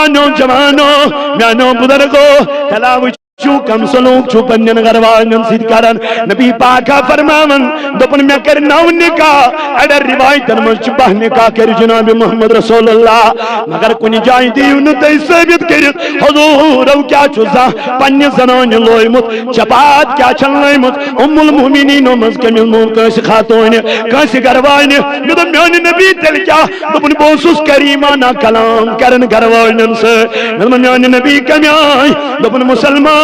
میانو جوانو میانو بزرگو تلاوش چو کم سلوک چو پنین غروانن سید کرن نبی پاکا فرماون دپن میں کرناو نکاح اڈر روایتن مجھ بہ نکاح کر جناب محمد رسول اللہ مگر کنی جائیں دیون تی ثابت کرت حضور او کیا چوزا پنی زنان لویمت چپات کیا چل لویمت ام المؤمنین مز کمیل مون کس خاتون کس گروان میدن میان نبی تل کیا دپن بوسوس کریمانا کلام کرن گروانن سے میدن میان نبی کمیائی دپن مسلمان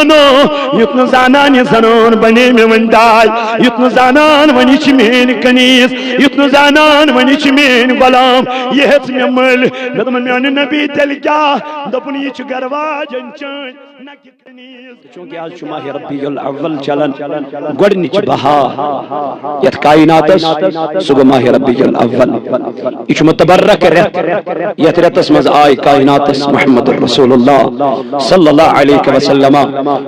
یتن زانان زنان بنے میں وندائی یتن زانان ونی چھ مین کنیز یتن زانان ونی چھ مین غلام یہ ہے میں مل میدن میان نبی تل کیا دپن یہ چھ گرواجن چن نکی کنیز چونکہ آج چھ ماہ ربیع الاول چلن گوڑنچ بہا یت کائنات سگو ماہ ربیع الاول یہ چھ متبرک رت یت رتس مز آئی کائنات محمد رسول اللہ صلی اللہ علیہ وسلم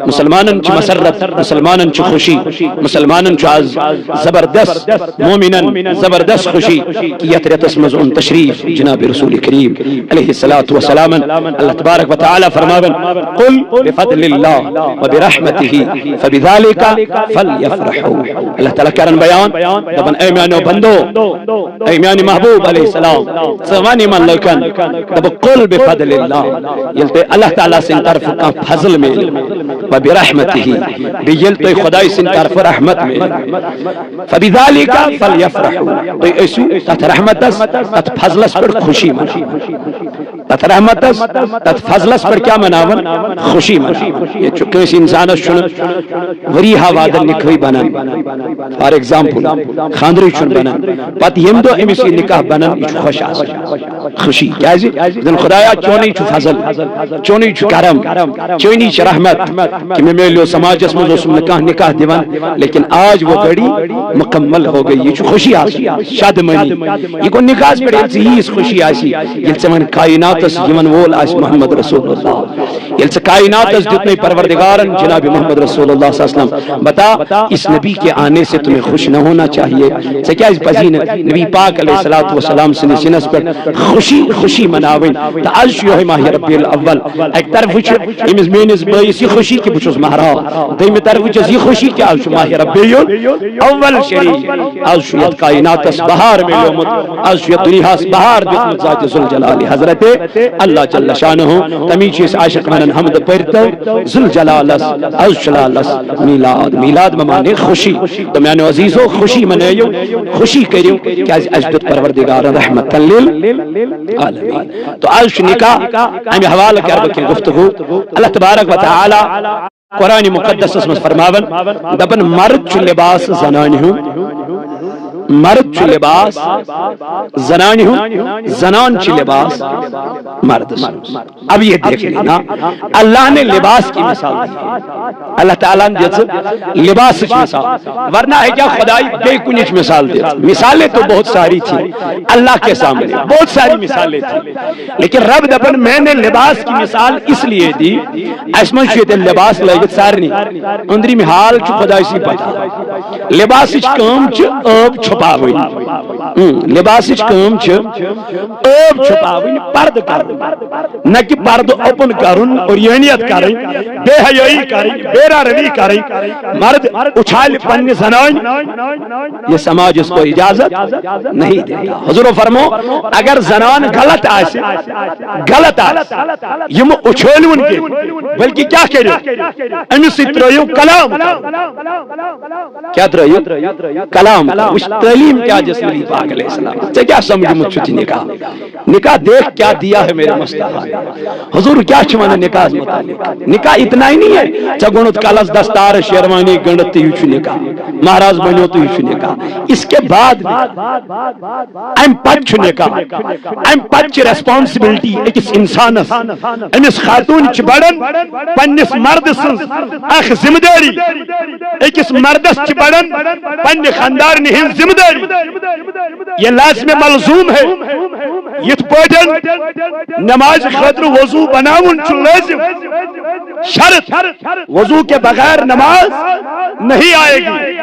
مسلمانن چھ مسرت مسلمانن چھ خوشی مسلمانن چھ آز زبردست مومنن زبردست خوشی کی یت رتس مز ان تشریف جناب رسول کریم علیہ السلام اللہ تبارک و تعالی فرماون قل بفضل اللہ وبرحمته فبذلك فليفرحوا اللہ تعالی کرن بیان دبن اے میانو بندو اے میانی محبوب علیہ السلام سوانی من لکن دب قل بفضل اللہ یلتے اللہ تعالی سے طرف کا فضل میں وبرحمته بیلتے خدای سے طرف رحمت میں فبذلك فليفرحوا تو ایسو تحت رحمت تحت فضل پر خوشی منا تحت رحمت تحت فضل پر کیا مناون خوشی منا یہ چکے اس انسان شن وریہا وادن نکوی بنن فار ایگزامپل خاندری چن بنن پت یم دو امیسی نکاح بنن یہ خوش آس خوشی کیا جی دن خدایا چونی چو فضل چونی چو کرم چونی چو رحمت کہ میں میلیو سماج اسم دوسم نکاح دیوان لیکن آج وہ گڑی مکمل ہو گئی یہ چو خوشی آسی شاد منی یہ کو نکاح پر ایلسی ہی اس خوشی آسی یلسے من کائنات اس یمن وول آس محمد رسول اللہ یلسے کائنات اس جتنے پروردگارن جناب محمد رسول اللہ صلی اللہ علیہ وسلم بتا اس نبی کے آنے سے تمہیں خوش نہ ہونا چاہیے سے کیا اس پذین نبی پاک علیہ السلام سے نسینس پر خوشی مناوین تا آج شیوہ ماہ ربیع الاول ایک طرف وچھ امز مینز بائی خوشی کی بچوز مہرا دیم طرف وچھ یہ خوشی کی آج ماہ ربیع اول شریف آج شیط کائنات اس بہار میں لومت آج شیط دنیا اس بہار دیت ذات ذوالجلال حضرت اللہ جل شانہ تمیچ اس عاشق منن حمد پرتا ذوالجلال از شلال میلاد میلاد ممانے خوشی تو میں نے عزیزو خوشی منیو خوشی کریو کہ آج اجدت پروردگار رحمت للعالمین تو آج نکاح ہمیں حوالہ کر بکیں گفتگو اللہ تبارک و تعالی قرآن مقدس اس میں فرماون دبن مرد چو لباس زنانی ہوں مرد چو لباس زنانی ہوں زنان چو لباس مرد اب یہ دیکھ لینا اللہ نے لباس کی مثال دی اللہ تعالیٰ نے جیسے لباس کی مثال ورنہ ہے کیا خدای بے کنیچ مثال دی مثالیں تو بہت ساری تھی اللہ کے سامنے بہت ساری مثالیں تھی لیکن رب دبن میں نے لباس کی مثال اس لیے دی اسمن شیط لباس لگت سارنی اندری میں حال چو خدای سی پتا لباس اچ کام چو اب چھپا ہوئی لباس اچ کام چو اب چھپا ہوئی پرد کرن نہ کہ پرد اوپن کرن اور یعنیت کرن بے حیائی کرن بیرا روی کرن مرد اچھال پن زنان یہ سماج اس کو اجازت نہیں دیتا حضور فرمو اگر زنان غلط آئے غلط آئے یہ اچھولون کے بلکہ کیا کرے امیس ترائیو کلام کیا ترائیو کلام اس تعلیم کیا جس نبی پاک علیہ السلام سے کیا سمجھ مجھ نکاح نکاح دیکھ کیا دیا ہے میرے مصطفیٰ حضور کیا چھوانا نکاح متعلق نکاح اتنا ہی نہیں ہے چگونت کالس دستار شیروانی گنڈت ہی چھو نکاح مہراز بنیو تو ہی چھو نکاح اس کے بعد ایم پچ چھو نکاح ایم پچ ریسپانسبلٹی ایکس انسان امیس خاتون چھ بڑن پنیس مرد سنس اخ ذمہ داری ایکس مردس چھ بڑن پنی خاندار نہیں ذمہ داری یہ لازم ملزوم ہے یہ پوٹن نماز خاطر وضو بناون چھ لازم شرط وضو کے بغیر نماز نہیں آئے گی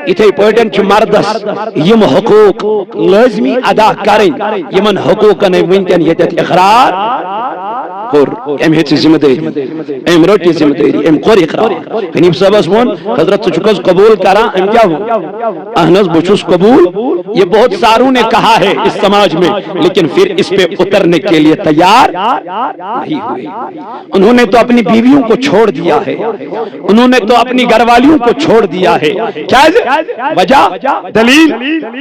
اتھے پوٹن چھ مردس یم حقوق لازمی ادا کریں یمن حقوق نے ونکن یتت اقرار کور ام ہیچ ذمہ داری ام روٹی ذمہ داری ام کور اقرار حنیف صاحب وون حضرت چکس قبول کرا ام کیا ہو اہنز بچوس قبول یہ بہت ساروں نے کہا ہے اس سماج میں لیکن پھر اس پہ اترنے کے لیے تیار نہیں ہوئے انہوں نے تو اپنی بیویوں کو چھوڑ دیا ہے انہوں نے تو اپنی گھر والیوں کو چھوڑ دیا ہے کیا وجہ دلیل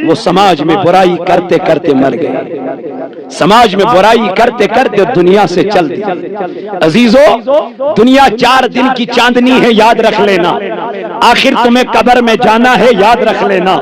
وہ سماج میں برائی کرتے کرتے مر گئے سماج میں برائی کرتے کرتے دنیا سے چل دی عزیزو دنیا 4 دن کی چاندنی ہے یاد رکھ لینا آخر تمہیں قبر میں جانا ہے یاد رکھ لینا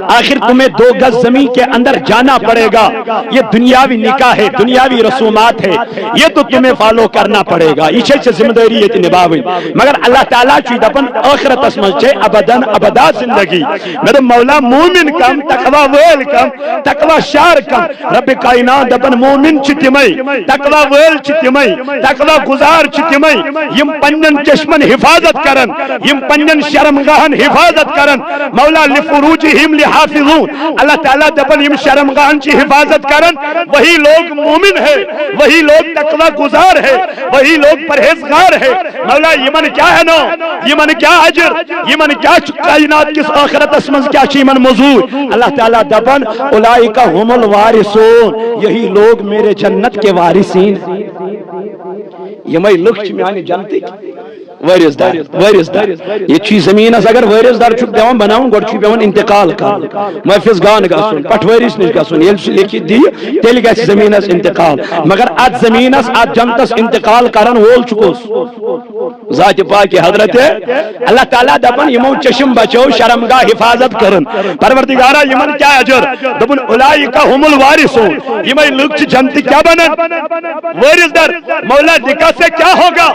آخر تمہیں 2 گز زمین کے اندر جانا پڑے گا یہ دنیاوی نکاح ہے دنیاوی رسومات ہے یہ تو تمہیں فالو کرنا پڑے گا یہ ذمہ داری یہ نبھاوی مگر اللہ تعالیٰ چی دپن آخرت اسمن چھے ابداً ابدا زندگی میرے مولا مومن کم تقوی ویل کم تقوی شار کم رب کائنات دپن مومن چی تمئی تقوی ویل چی تمئی تقوی گزار چی تمئی یم پنن چشمن حفاظت کرن یم پنن شرمگاہن حفاظت کرن مولا لفروجہم لحافظون اللہ تعالیٰ دپن یم شرمگاہن چی حفاظت کرن وہی لوگ مومن ہے وہی لوگ تقوی گزار ہے وہی لوگ پرہیزگار ہے مولا یمن کیا ہے نو یمن کیا اجر یمن کیا کائنات کس آخرت اسمز کیا چیمن مزور اللہ تعالیٰ دپن اولئک هم الوارثون یہی لوگ میرے جنت کے وارثین یمائی لکھ چی میانی جنتی وارث دار یہ چیز زمین اس اگر وارث دار چھک دیوان بناؤں گوڑ چی بیوان انتقال کر محفظ گان گسون پٹوارث نش گسون یہ لکھی دی تیل گیس زمین اس انتقال مگر آج زمین اس آج جنت اس انتقال کرن وول چکوس ذات پاک حضرت اللہ تعالیٰ دپن یمو چشم بچو شرمگاہ حفاظت کرن پروردگارہ یمن کیا اجر دپن اولئک هم الوارثون یمائی لکھ جنتی کیا بنن وارث دار مولا نکاح سے کیا ہوگا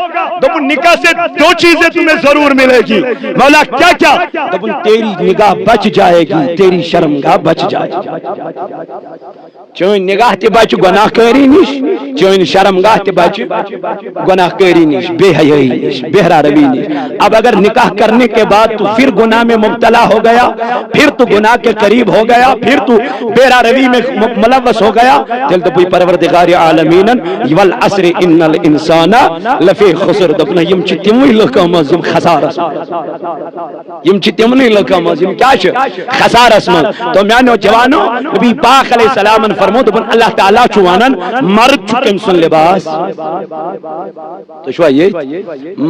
دپن نکاح سے 2 چیزیں تمہیں ضرور ملے گی مولا کیا کیا دپن تیری نگاہ بچ جائے گی تیری شرمگاہ بچ جائے گی چون نگاہ تی بچ گناہ کاری نش چون شرمگاہ تی بچ گناہ کاری نش بے حیائی نش بہرا روی نش اب اگر نکاح کرنے کے بعد تو پھر گناہ میں مبتلا ہو گیا پھر تو گناہ کے قریب ہو گیا پھر تو بہرا روی میں ملوث ہو گیا دل تو پوئی پروردگار عالمین والعصر ان الانسان لفی خسر دپنا یم چی تموی لکم ازم خسار اسم یم چی تموی لکم ازم کیا چھ خسار اسم تو میانو جوانو نبی پاک علیہ السلام فرمو دپن اللہ تعالیٰ چوانن مرد چکم سن لباس تو شوہ یہ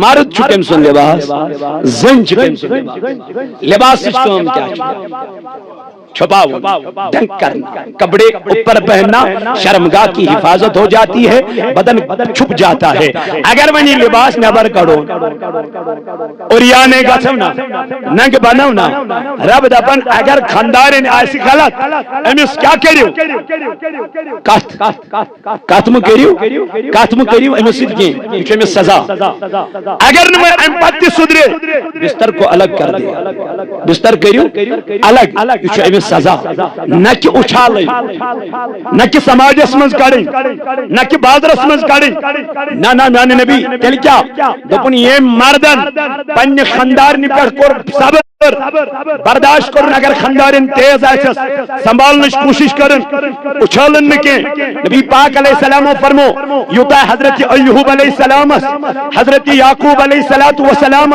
مرد چکم سن لباس زن چکم سن لباس لباس چکم کیا چکم چھپاؤ ڈنک کرنا کپڑے اوپر پہننا شرمگاہ کی حفاظت ہو جاتی ہے بدن چھپ جاتا ہے اگر ونی لباس نبر کرو اور یانے گا سمنا ننگ بنونا رب دپن اگر خاندارن ایسی غلط امس کیا کریو کاتم کریو امس سدگی یہ امس سزا اگر نمائے امپتی صدرے بستر کو الگ کر دیا بستر کریو الگ یہ امس سزا نہ کہ اچھالیں نہ کہ سماج اسمز کڑیں نہ کہ بازر اسمز کڑیں نہ میانے نبی تیل کیا دپن یہ مردن پنہ خاندار نپر کور صبر برداشت کرن اگر خاندارن تیز آسس سنبھالنش کوشش کرن اچھالن نکیں نبی پاک علیہ السلام فرمو یوتا حضرت ایوب علیہ السلام حضرت یعقوب علیہ السلام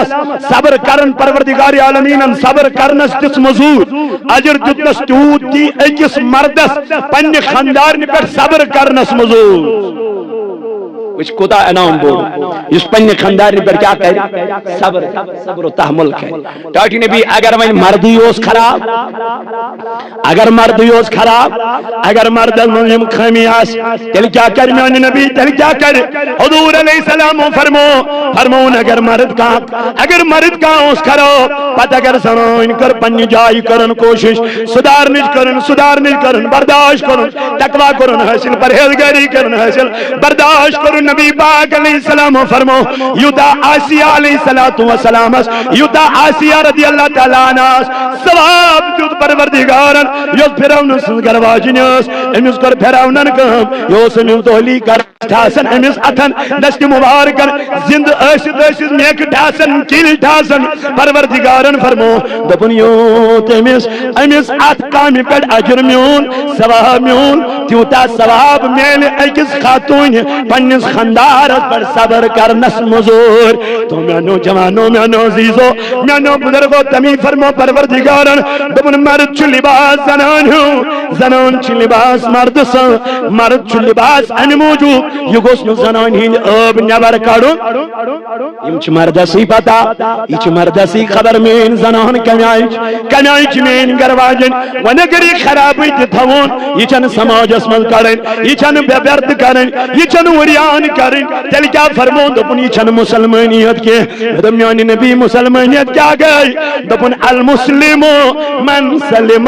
صبر کرن پروردگار عالمین صبر کرنس دس مزور اجر دتنس تیوت دی ایس مردس پنہ خاندارن پر صبر کرنس مزور وچ کوتا انعام بول اس پنہ خاندارن پر کیا کہے صبر و تحمل کہے ٹاٹی نبی اگر وہیں مردی اوس خراب اگر مردی اوس خراب اگر مرد منیم خمی آس تیل کیا کر میانی نبی تیل کیا کر حضور علیہ السلام فرمون اگر مرد کا اوس کرو پتہ اگر سنوین کر پنی جائی کرن کوشش سدارنش کرن برداشت کرن تقوی کرن حاصل پرہیزگاری کرن حاصل برداشت کرن نبی پاک علیہ السلام فرمو یوتا آسیہ علیہ السلام یوتا آسیہ رضی اللہ تعالیٰ عنہ ثواب جود پروردگارن یوز پھراؤن سنگرواجنیس امیس کر پھراؤنن کم یوز امیس دولی کر ٹھاسن امیس اتن دست مبارکن زند ایسد نیک ٹھاسن کل ٹھاسن پروردگارن فرمو دپن یوت امیس ات کامی پر اجر میون ثواب میون تیوتا ثواب میل ایکس خاتون پنیس خاندار پر صبر کرنس مزور تو میانو جوانو میانو عزیزو میانو بزرگو تمی فرمو پروردگارن دبن مرد چو لباس زنان ہوں زنان چو لباس مرد سا مرد چو لباس ان موجود یہ گوشن زنان ہی اب نبر کارو امچ مردسی پتا ایچ مردسی خبر مین زنان کمیائچ مین گرواجن ونگری خرابی تتھون یہ چن سماج اسمل کرن یہ چن بیبرد کرن یہ چن وریان کرن تل کیا فرمو دپن یہ چن مسلمانیت کے دمیانی نبی مسلمانیت کیا گئی دپن المسلمو من سلم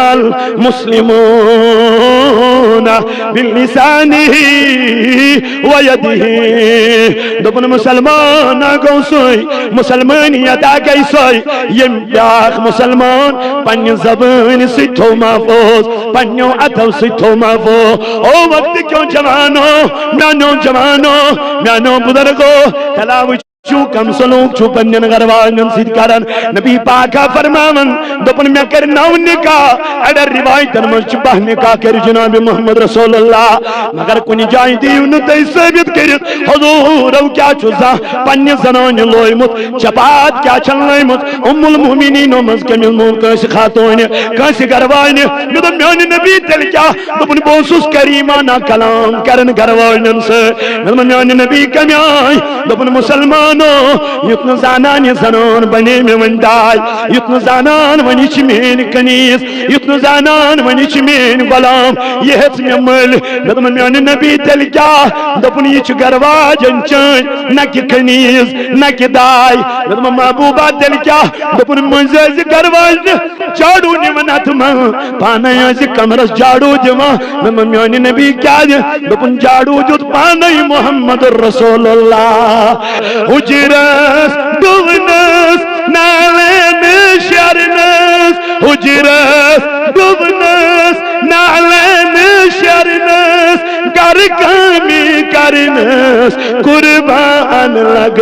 المسلمون باللسانه ويده دپن مسلمان آگو سوئی مسلمانیت آگئی سوئی یم بیاخ مسلمان پنی زبان ستھو محفوظ پنیو عطو ستھو محفوظ او وقت کیوں جوانو میانو بزرگو تلاوی چو کم سلوک چو پنین غروانن سید کرن نبی پاکا فرماون دپن میں کرناو نکاح اڈر روایتن مجبہ نکاح کر جناب محمد رسول اللہ مگر کنی جائیں دیو نتی ثابت کرت حضور او کیا چوزا پنی زنان لوئیمت چپات کیا چل لوئیمت ام المؤمنین و مزکم الموم کیسی خاتون کیسی گروائن میدن میانی نبی تل کیا دپن بوسوس کریمانا کلام کرن گروائنن سے میدن میانی نبی کمی آئی دپن مسلمان یتن زانان زنان بنی میں وندائی یتن زانان ونی چمین کنیس یتن زانان ونی چمین غلام یہ حس میں مل دپن میانی نبی تل کیا دپن یہ چھ گرواجن چن نکی کنیس نکی دائی دپن محبوبہ تل کیا دپن منزیز گرواج جاڑو نمنات من پانائی ایسی کمرس جاڑو جمع دپن میانی نبی کیا دپن جاڑو جد پانائی محمد رسول اللہ حجرس دغنس نالین شرنس حجرس دغنس نالین شرنس گرکامی کرنس قربان لگ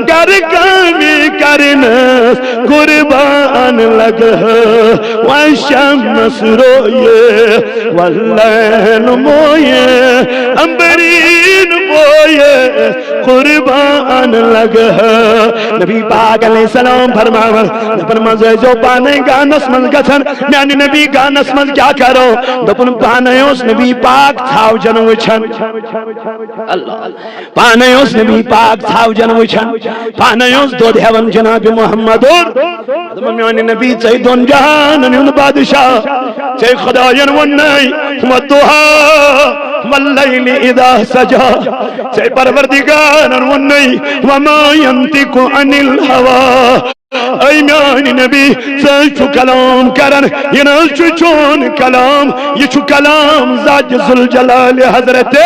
گرکامی کرنس قربان لگ والشمس روئے واللیل موئے امبرین موئے قربان لگ نبی پاک علیہ السلام فرماوا دپن مزے جو پانے گانس من گھن میانی نبی گانس من کیا کرو دپن پانے اس نبی پاک تھاو جن وچھن اللہ پانے اس نبی پاک تھاو جن وچھن پانے اس دو دیون جناب محمد دپن میانی نبی چاہی دون جہان ان بادشاہ چاہی خداین ونائی ودوہا واللیل اذا سجا چاہی پروردگار ونائی وما ينطق عن الهوى اے میانی نبی سچو کلام کرن یہ نچو چون کلام یہ چو کلام ذات ذوالجلال حضرت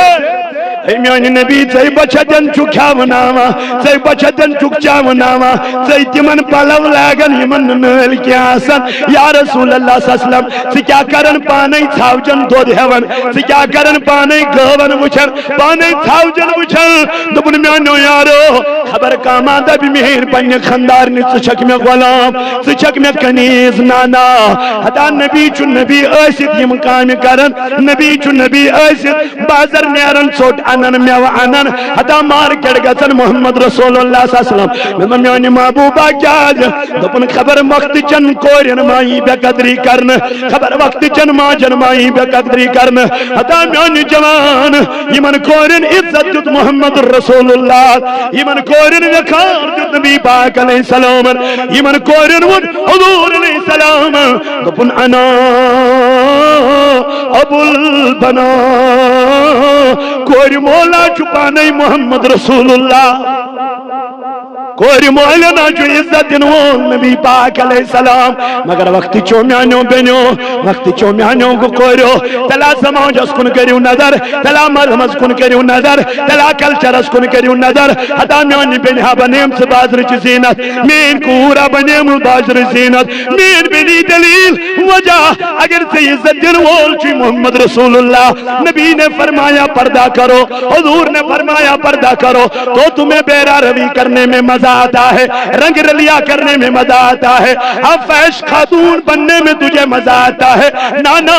اے میانی نبی ژے بچتن چو کھاوناوا ژے بچتن چو چاوناوا ژے تمن پلو لاگن یمن نل کی آسن یا رسول اللہ صلی اللہ علیہ وسلم ژے کیا کرن پانے تھاوجن دود ہیون ژے کیا کرن پانے گون وچھن پانے تھاوجن وچھن دپن میانو یارو خبر کاماندہ بھی مہر پنہ خاندار نے ژے چھک میں غلام ژے چھک میں کنیز نانا ہتا نبی چو نبی ٲسِتھ یم کامہ کرن نبی چو نبی ٲسِتھ بازر نیرن ژوٚٹ انن میو انن ہتا مارکیٹ گژھن محمد رسول اللہ صلی اللہ علیہ وسلم میانی محبوبہ کیا دپن خبر وقت چن کورین مائی بے قدری کرن خبر وقت چن ماجن مائی بے قدری کرن ہتا میانی جوان یمن کورین عزت دیت محمد رسول اللہ یمن کورین وقار دیت نبی پاک علیہ السلام یمن کورین ون حضور علیہ السلام دپن انا ابو البنا کوئی مولا چھپانے محمد رسول اللہ کوئی مولا نہ جو عزت دنوان نبی پاک علیہ السلام مگر وقتی چو میانیوں بینیوں وقتی چو میانیوں کو کوئیو تلا سماج اس کن کریو نظر تلا مرحم اس کن کریو نظر تلا کلچر اس کن کریو نظر حتا میانی بینہا بنیم سے بازر چی زینت مین کورا بنیم بازر زینت مین بینی دلیل وجہ اگر سے عزت دنوان چی محمد رسول اللہ نبی نے فرمایا پردہ کرو حضور نے فرمایا پردہ کرو تو تمہیں بیرا روی کرنے میں مزہ مزہ آتا ہے، رنگ رلیا کرنے میں مزہ آتا ہے، اب فحش خاتون بننے میں تجھے مزہ آتا ہے، نانا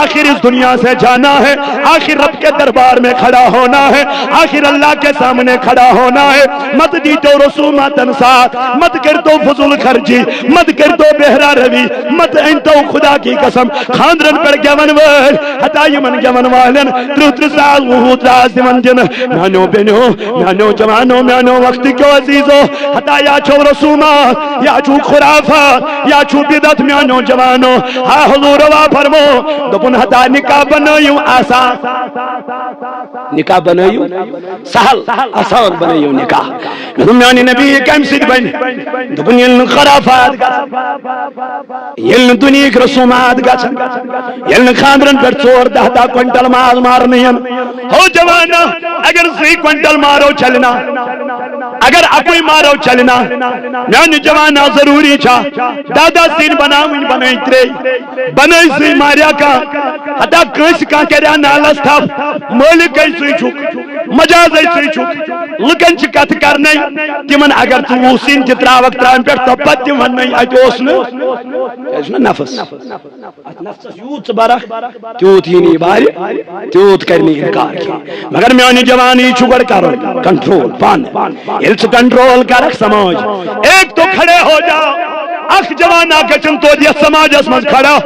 آخر اس دنیا سے جانا ہے، آخر رب کے دربار میں کھڑا ہونا ہے، آخر اللہ کے سامنے کھڑا ہونا ہے، مت دی تو رسومات انسات، مت کر تو فضول خرچی، مت کر تو بہرا روی، مت انتو خدا کی قسم خاندرن پر گون ور حتا یمن گون والن تر سال وحود راز من جن میانو بینو میانو جوانو میانو وقت کیو عزیزو حتا یا چھو رسومات یا چھو خرافات یا چھو بدت میانو جوانو ہاں حضور وا فرمو دپن حتا نکاح بنایو آسان، نکاح بنائیو سہل آسان بنائیو نکاح میانی نبی کم سید بن دپن یلن خرافات یلن دنیک رسومات گچن یلن خاندرن پر 4-10 کوئنٹل ماز مارنین ہو جوانا اگر سی کوئنٹل مارو چلنا اگر اکوئی مارو چلنا میانی جوانا ضروری چھا دادا سین بناوین بنائی ترے بنائی سی ماریا کا حتا کس کا کریا نالس تھا مولک کئی سوئی چھوک مجاز ایسی چھوک لکن چھ کت کرنے تمن اگر تو وہ سین جترا وقت ترائم پر تو پت تمن نہیں آئی تو اس نے نفس نفس یوت برخ تیوت ہی نہیں باری تیوت کرنی انکار کی مگر میانی جوانی چھوڑ کرو کنٹرول پان علس کنٹرول کرک سماج ایک تو کھڑے ہو جاؤ اخ جوانا گچن تو دیا سماج اسمز کھڑا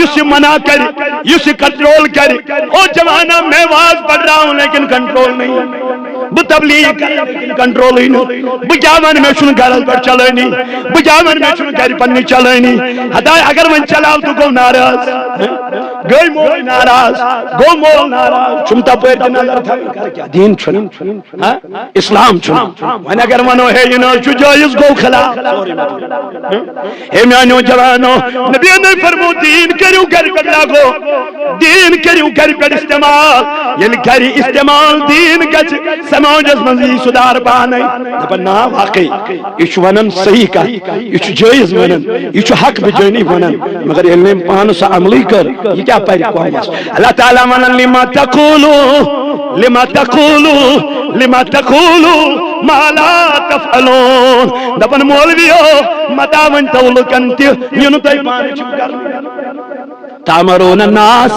یسی منع کری یسی کنٹرول کری او جوانا میں واز پڑھ رہا ہوں لیکن کنٹرول نہیں بتبلیغ کر لیکن کنٹرول ہی نہیں بجاون میں شن گرل پر چلینی بجاون میں شن گری پنی چلینی ہدای اگر من چلاو تو گو ناراض گئی مول ناراض گو مول ناراض چمتا پیر کے نظر تھا کیا دین چھن اسلام چھن من اگر منو ہے یہ نو جائز گو خلا اے میانو جوانو نبی نے فرمو دین کریو کر پر لاگو دین کریو کر پر استعمال یعنی کری استعمال دین گچ سماج اس منزی صدار بانے دپنا واقعی یہ ونن صحیح کا یہ جائز ونن یہ حق بجانی ونن مگر علم پان سا عملی کر یہ کیا پیر قوم اللہ تعالی من لما تقولو لما تقولو لما تقولو ما لا تفعلون دپن مولویو مداون تولکن ینو تای پانی چھو کر تامرون الناس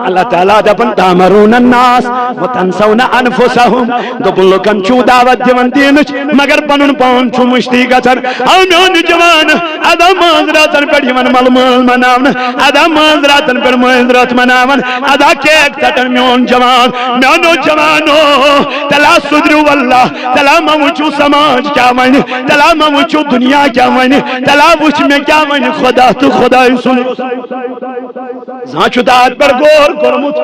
اللہ تعالیٰ دپن تامرون الناس وتنسون انفسهم دپن لکن چھو دعوت دیون دینچ مگر پنن پان چھو مشتی گچن میون جوان ادا مانزراتن پر یمن ململ مناون ادا مانزراتن پر مانزرات مناون ادا کیک تٹن میون جوان میونو جوانو تلا صدرو واللہ تلا موچو سماج کیا مانی تلا موچو دنیا کیا مانی تلا وچ میں کیا مانی خدا تو خدای سن زانچو داد پر غور کرمت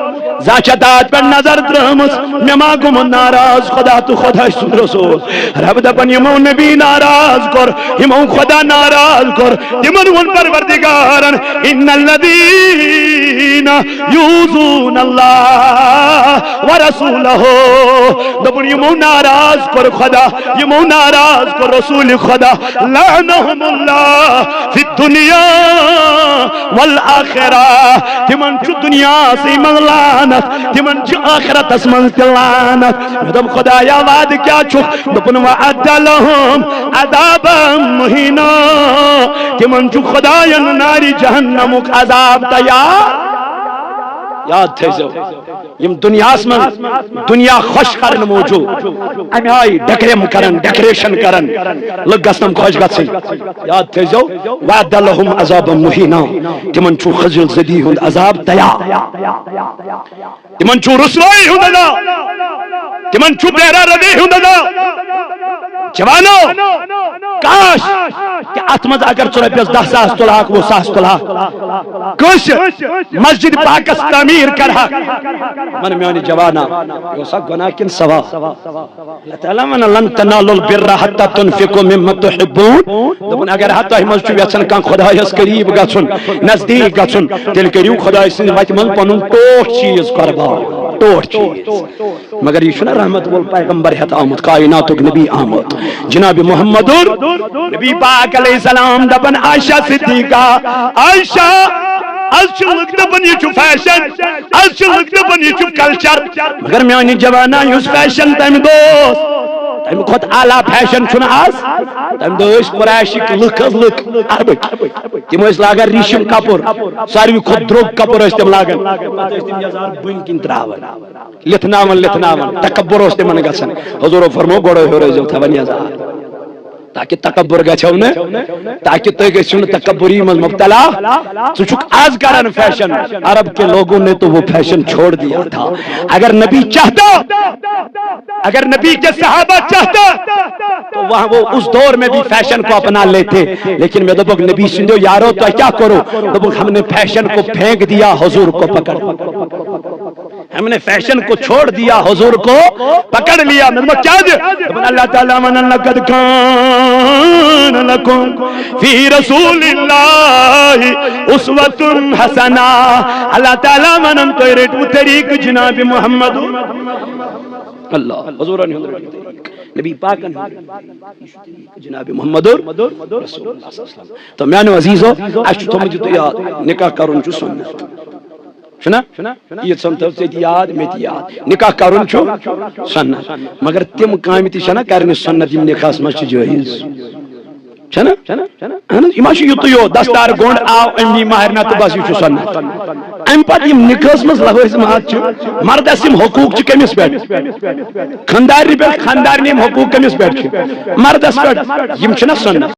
زانچو داد پر نظر درمت مما گم ناراض خدا تو خدا سن رسول رب دپن یمو نبی ناراض کر یمو خدا ناراض کر یمن ون پروردگارن ان الذین یوزون اللہ ورسولہ دپن یمو ناراض کر خدا یمو ناراض کر رسول خدا لعنہم اللہ فی الدنیا والآخرہ تمن چھ دنیا سی من لعنت تمن چھ آخرت اس من لعنت دب خدا یا وعد کیا چھو دپن وعد لهم عذابا مہینا تمن چھ خدا یا ناری جہنم عذاب تیار یاد تھے جو یم دنیا اسمن دنیا خوش کرن موجود امی آئی ڈیکریم کرن ڈیکریشن کرن لگ گسنم خوش گت سی یاد تھے جو وعد لهم عذاب مہینا تمن چو خزل زدی ہند عذاب تیار تمن چو رسوائی ہند دا تمن چو بیرا روی ہند دا جوانو کاش کہ اتمز اگر چو رپیس 10,000 طلاق وہ 100 طلاق کش مسجد پاکس تعمیر کرا من میانی جوانا یہ سا گناہ کن سوا اللہ تعالیٰ من لن تنالو البر حتی تنفقو ممت تحبون دبن اگر حتی ہمز چو یسن کان خدای اس قریب گچن نزدیک گچن تل کریو خدای سن وقت من پنن ٹوٹ چیز قربان ٹوٹ چیز مگر یہ شنا رحمت بول پیغمبر ہے آمد کائنات نبی آمد جناب محمد نبی پاک علیہ السلام دبن عائشہ صدیقہ عائشہ از چلک دبن یہ چھو فیشن از چلک دبن یہ چھو کلچر مگر میانی جوانا یوز فیشن تیم دوست تم کھت اعلی فیشن چھن آز تم دس قریشک لک عربک تم لاگان ریشم کپر ساروی کھت دروگ کپر تم لاگان تم یزار بن کن تراون لتھناون تکبر تمن گھن حضور فرمو گوڑو ہو تھوان یزار تاکہ تکبر گھو نا تاکہ تھی گھو تکبری من مبتلا ٹھک آز کران فیشن عرب کے لوگوں نے تو وہ فیشن چھوڑ دیا تھا اگر نبی چاہتا اگر نبی کے صحابہ چاہتا تو وہاں وہ اس دور میں بھی فیشن کو اپنا لیتے لیکن میں دبک نبی سندو یارو تو کیا کرو دبک ہم نے فیشن کو پھینک دیا حضور کو پکڑ ہم نے فیشن کو چھوڑ دیا حضور کو پکڑ لیا کیا اللہ تعالیٰ من لقد کان لکم فی رسول اللہ اسوۃ حسنہ اللہ تعالیٰ من تو ریٹو طریق جناب محمد اللہ حضور نبی پاک جناب محمد رسول اللہ صلی اللہ علیہ وسلم تو میانو عزیزو اچھ تو مجھے تو یاد نکاح کرن چو سنت چھنا یہ سنتو سے یاد میں یاد نکاح کرن چو سنت مگر تم کامی تی چھنا کرنی سنت یم نکاح میں جائز چھنا یہ یوتو یو دستار گونڈ آو امی ماہرنا تو بس یہ سنت ام پتہ یم نکاح مز لگوس مات مردس یم حقوق چھ کمس پہ خاندار پہ خاندار یم حقوق کمس پہ مردس پہ یم چھنا سنت